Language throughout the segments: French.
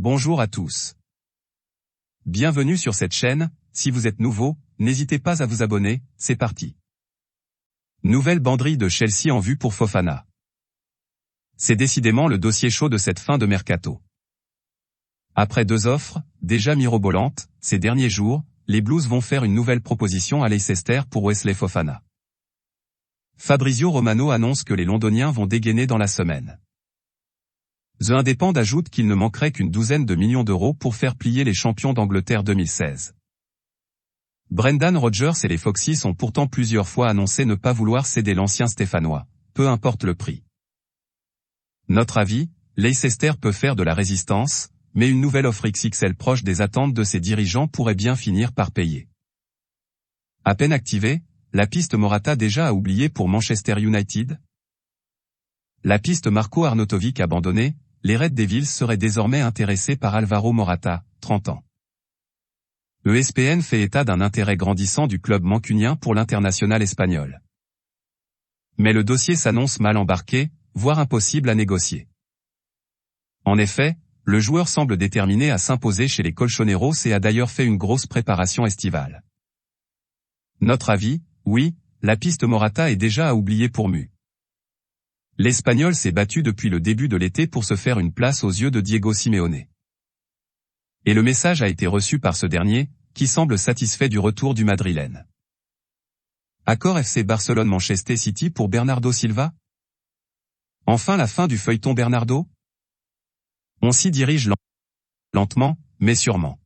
Bonjour à tous. Bienvenue sur cette chaîne, si vous êtes nouveau, n'hésitez pas à vous abonner, c'est parti. Nouvelle banderille de Chelsea en vue pour Fofana. C'est décidément le dossier chaud de cette fin de mercato. Après 2 offres, déjà mirobolantes, ces derniers jours, les Blues vont faire une nouvelle proposition à Leicester pour Wesley Fofana. Fabrizio Romano annonce que les Londoniens vont dégainer dans la semaine. The Independent ajoute qu'il ne manquerait qu'une douzaine de millions d'euros pour faire plier les champions d'Angleterre 2016. Brendan Rodgers et les Foxys ont pourtant plusieurs fois annoncé ne pas vouloir céder l'ancien Stéphanois, peu importe le prix. Notre avis, Leicester peut faire de la résistance, mais une nouvelle offre XXL proche des attentes de ses dirigeants pourrait bien finir par payer. À peine activée, la piste Morata déjà à oublier pour Manchester United. La piste Marco Arnautovic abandonnée, les Red Devils seraient désormais intéressés par Alvaro Morata, 30 ans. ESPN fait état d'un intérêt grandissant du club mancunien pour l'international espagnol. Mais le dossier s'annonce mal embarqué, voire impossible à négocier. En effet, le joueur semble déterminé à s'imposer chez les Colchoneros et a d'ailleurs fait une grosse préparation estivale. Notre avis, oui, la piste Morata est déjà à oublier pour mu. L'Espagnol s'est battu depuis le début de l'été pour se faire une place aux yeux de Diego Simeone. Et le message a été reçu par ce dernier, qui semble satisfait du retour du Madrilène. Accord FC Barcelone-Manchester City pour Bernardo Silva? Enfin la fin du feuilleton Bernardo? On s'y dirige lentement, mais sûrement.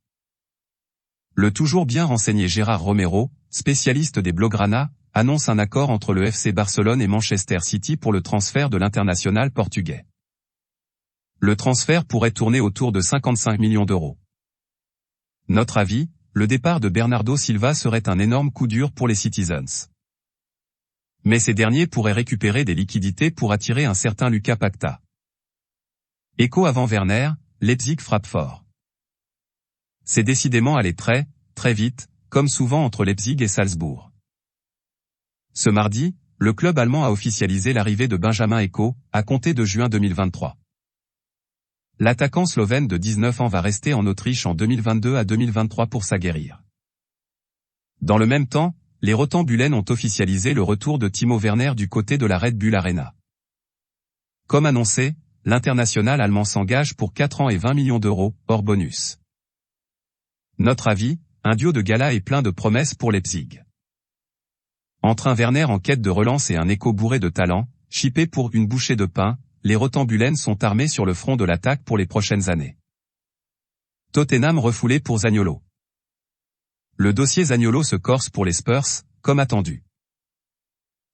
Le toujours bien renseigné Gérard Romero, spécialiste des Blaugrana, annonce un accord entre le FC Barcelone et Manchester City pour le transfert de l'international portugais. Le transfert pourrait tourner autour de 55 millions d'euros. Notre avis, le départ de Bernardo Silva serait un énorme coup dur pour les Citizens. Mais ces derniers pourraient récupérer des liquidités pour attirer un certain Lucas Paquetá. Écho avant Werner, Leipzig frappe fort. C'est décidément allé très, très vite, comme souvent entre Leipzig et Salzbourg. Ce mardi, le club allemand a officialisé l'arrivée de Benjamin Eko, à compter de juin 2023. L'attaquant slovène de 19 ans va rester en Autriche en 2022 à 2023 pour s'aguerrir. Dans le même temps, les Rotenbulen ont officialisé le retour de Timo Werner du côté de la Red Bull Arena. Comme annoncé, l'international allemand s'engage pour 4 ans et 20 millions d'euros, hors bonus. Notre avis, un duo de gala et plein de promesses pour Leipzig. Entre un Werner en quête de relance et un Eko bourré de talent, chippé pour une bouchée de pain, les Rotenbulen sont armés sur le front de l'attaque pour les prochaines années. Tottenham refoulé pour Zaniolo. Le dossier Zaniolo se corse pour les Spurs, comme attendu.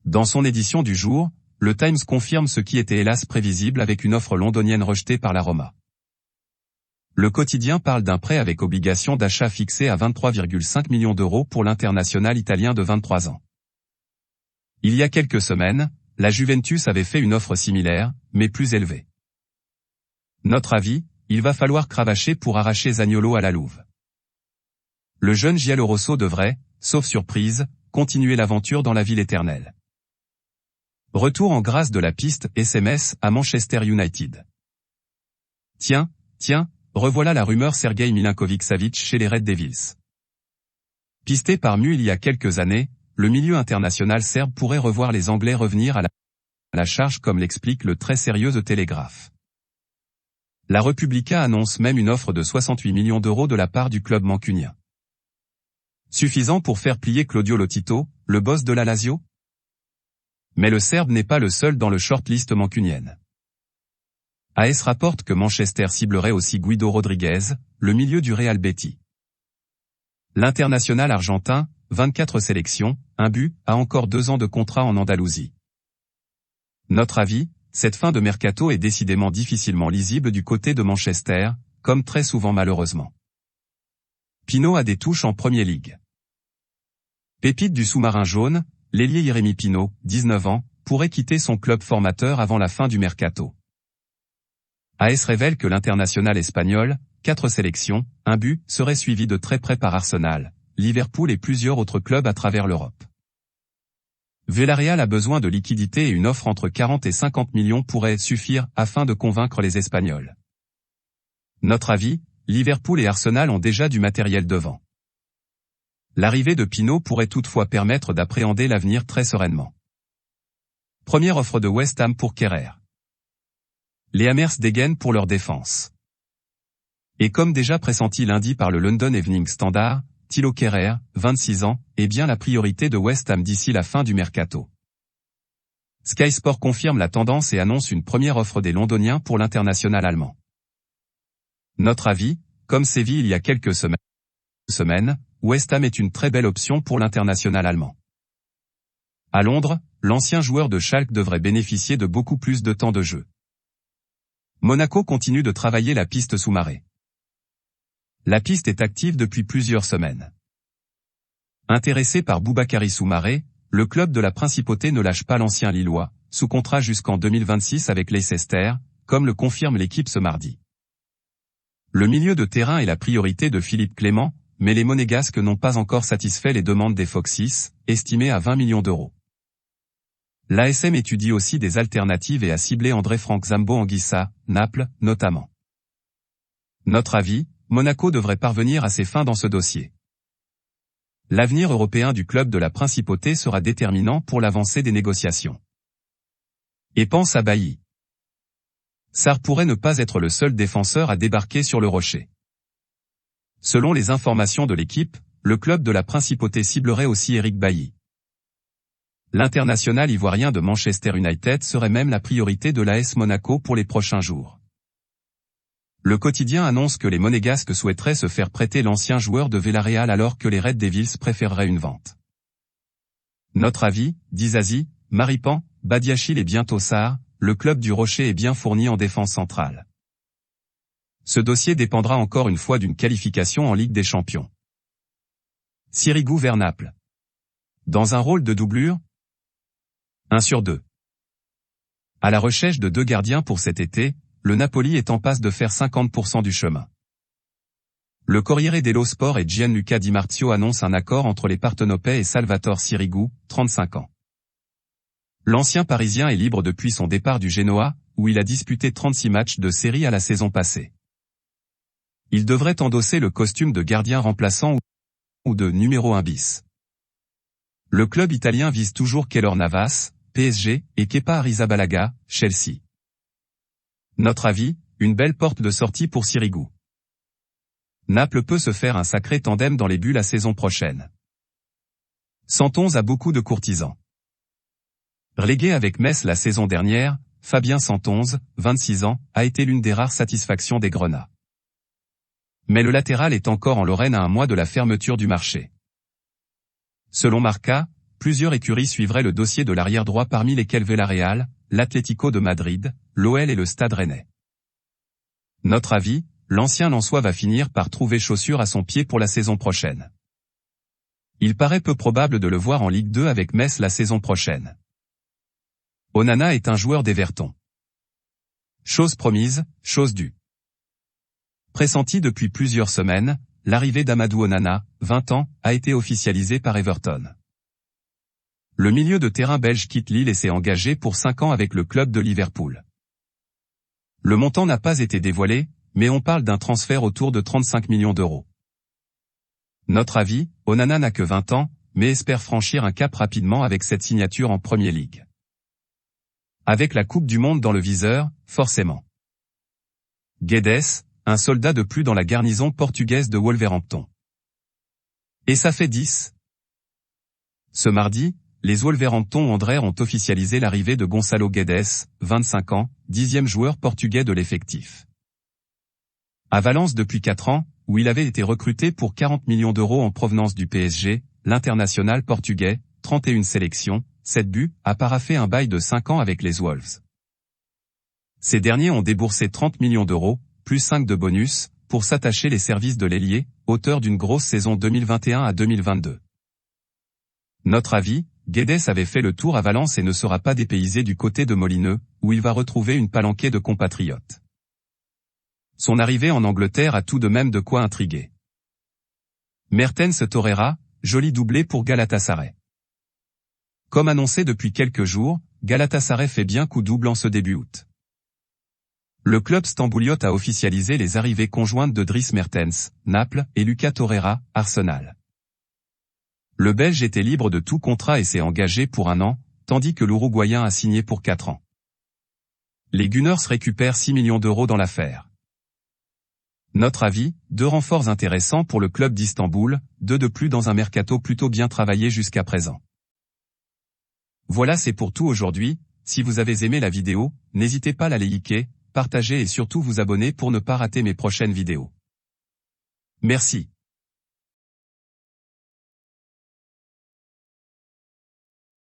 Dans son édition du jour, le Times confirme ce qui était hélas prévisible avec une offre londonienne rejetée par la Roma. Le quotidien parle d'un prêt avec obligation d'achat fixé à 23,5 millions d'euros pour l'international italien de 23 ans. Il y a quelques semaines, la Juventus avait fait une offre similaire, mais plus élevée. Notre avis, il va falloir cravacher pour arracher Zaniolo à la louve. Le jeune Giallorosso devrait, sauf surprise, continuer l'aventure dans la ville éternelle. Retour en grâce de la piste SMS à Manchester United. Tiens, revoilà la rumeur Sergei Milinkovic-Savic chez les Red Devils. Pisté par Mu il y a quelques années, le milieu international serbe pourrait revoir les Anglais revenir à la charge comme l'explique le très sérieux The Telegraph. La Repubblica annonce même une offre de 68 millions d'euros de la part du club mancunien. Suffisant pour faire plier Claudio Lotito, le boss de la Lazio? Mais le Serbe n'est pas le seul dans le shortlist mancunienne. AS rapporte que Manchester ciblerait aussi Guido Rodriguez, le milieu du Real Betis. L'international argentin, 24 sélections, 1 but, a encore 2 ans de contrat en Andalousie. Notre avis, cette fin de mercato est décidément difficilement lisible du côté de Manchester, comme très souvent malheureusement. Pino a des touches en Premier League. Pépite du sous-marin jaune, l'ailier Jérémy Pino, 19 ans, pourrait quitter son club formateur avant la fin du mercato. AS révèle que l'international espagnol, 4 sélections, 1 but, serait suivi de très près par Arsenal, Liverpool et plusieurs autres clubs à travers l'Europe. Villarreal a besoin de liquidités et une offre entre 40 et 50 millions pourrait suffire afin de convaincre les Espagnols. Notre avis, Liverpool et Arsenal ont déjà du matériel devant. L'arrivée de Pinot pourrait toutefois permettre d'appréhender l'avenir très sereinement. Première offre de West Ham pour Kehrer. Les Hammers dégainent pour leur défense. Et comme déjà pressenti lundi par le London Evening Standard, Thilo Kehrer, 26 ans, est bien la priorité de West Ham d'ici la fin du mercato. Sky Sport confirme la tendance et annonce une première offre des Londoniens pour l'international allemand. Notre avis, comme Séville il y a quelques semaines, West Ham est une très belle option pour l'international allemand. À Londres, l'ancien joueur de Schalke devrait bénéficier de beaucoup plus de temps de jeu. Monaco continue de travailler la piste Soumaré. La piste est active depuis plusieurs semaines. Intéressé par Boubakary Soumaré, le club de la Principauté ne lâche pas l'ancien Lillois, sous contrat jusqu'en 2026 avec Leicester, comme le confirme l'équipe ce mardi. Le milieu de terrain est la priorité de Philippe Clément, mais les Monégasques n'ont pas encore satisfait les demandes des Foxes, estimées à 20 millions d'euros. L'ASM étudie aussi des alternatives et a ciblé André-Franck Zambo-Anguissa, Naples, notamment. Notre avis, Monaco devrait parvenir à ses fins dans ce dossier. L'avenir européen du club de la Principauté sera déterminant pour l'avancée des négociations. Et pense à Bailly. Sarr pourrait ne pas être le seul défenseur à débarquer sur le rocher. Selon les informations de l'équipe, le club de la Principauté ciblerait aussi Eric Bailly. L'international ivoirien de Manchester United serait même la priorité de l'AS Monaco pour les prochains jours. Le quotidien annonce que les Monégasques souhaiteraient se faire prêter l'ancien joueur de Villarreal alors que les Red Devils préféreraient une vente. Notre avis, Dizazi, Maripan, Badiachil et bientôt Sarr, le club du Rocher est bien fourni en défense centrale. Ce dossier dépendra encore une fois d'une qualification en Ligue des Champions. Sirigu vers Naples. Dans un rôle de doublure ? 1 sur 2. À la recherche de 2 gardiens pour cet été, le Napoli est en passe de faire 50% du chemin. Le Corriere dello Sport et Gianluca Di Marzio annoncent un accord entre les Partenopei et Salvatore Sirigu, 35 ans. L'ancien Parisien est libre depuis son départ du Genoa, où il a disputé 36 matchs de série à la saison passée. Il devrait endosser le costume de gardien remplaçant ou de numéro 1 bis. Le club italien vise toujours Keylor Navas, PSG, et Kepa Arrizabalaga, Chelsea. Notre avis, une belle porte de sortie pour Sirigu. Naples peut se faire un sacré tandem dans les buts la saison prochaine. Santonze a beaucoup de courtisans. Relégué avec Metz la saison dernière, Fabien Santonze, 26 ans, a été l'une des rares satisfactions des Grenats. Mais le latéral est encore en Lorraine à un mois de la fermeture du marché. Selon Marca, plusieurs écuries suivraient le dossier de l'arrière droit parmi lesquelles Villarreal, l'Atlético de Madrid, l'OL et le Stade Rennais. Notre avis, l'ancien Lensois va finir par trouver chaussure à son pied pour la saison prochaine. Il paraît peu probable de le voir en Ligue 2 avec Metz la saison prochaine. Onana est un joueur d'Everton. Chose promise, chose due. Pressenti depuis plusieurs semaines, l'arrivée d'Amadou Onana, 20 ans, a été officialisée par Everton. Le milieu de terrain belge quitte Lille et s'est engagé pour 5 ans avec le club de Liverpool. Le montant n'a pas été dévoilé, mais on parle d'un transfert autour de 35 millions d'euros. Notre avis, Onana n'a que 20 ans, mais espère franchir un cap rapidement avec cette signature en Premier League. Avec la Coupe du Monde dans le viseur, forcément. Guedes, un soldat de plus dans la garnison portugaise de Wolverhampton. Et ça fait 10. Ce mardi, les Wolverhampton Wanderers ont officialisé l'arrivée de Gonçalo Guedes, 25 ans, 10e joueur portugais de l'effectif. À Valence depuis 4 ans, où il avait été recruté pour 40 millions d'euros en provenance du PSG, l'international portugais, 31 sélections, 7 buts, a paraphé un bail de 5 ans avec les Wolves. Ces derniers ont déboursé 30 millions d'euros, plus 5 de bonus, pour s'attacher les services de l'ailier, auteur d'une grosse saison 2021 à 2022. Notre avis, Guedes avait fait le tour à Valence et ne sera pas dépaysé du côté de Molineux, où il va retrouver une palanquée de compatriotes. Son arrivée en Angleterre a tout de même de quoi intriguer. Mertens Torreira, joli doublé pour Galatasaray. Comme annoncé depuis quelques jours, Galatasaray fait bien coup double en ce début août. Le club stambouliote a officialisé les arrivées conjointes de Dries Mertens, Naples, et Lucas Torreira, Arsenal. Le Belge était libre de tout contrat et s'est engagé pour 1 an, tandis que l'Uruguayen a signé pour 4 ans. Les Gunners récupèrent 6 millions d'euros dans l'affaire. Notre avis, 2 renforts intéressants pour le club d'Istanbul, 2 de plus dans un mercato plutôt bien travaillé jusqu'à présent. Voilà, c'est pour tout aujourd'hui. Si vous avez aimé la vidéo, n'hésitez pas à la liker, partager et surtout vous abonner pour ne pas rater mes prochaines vidéos. Merci.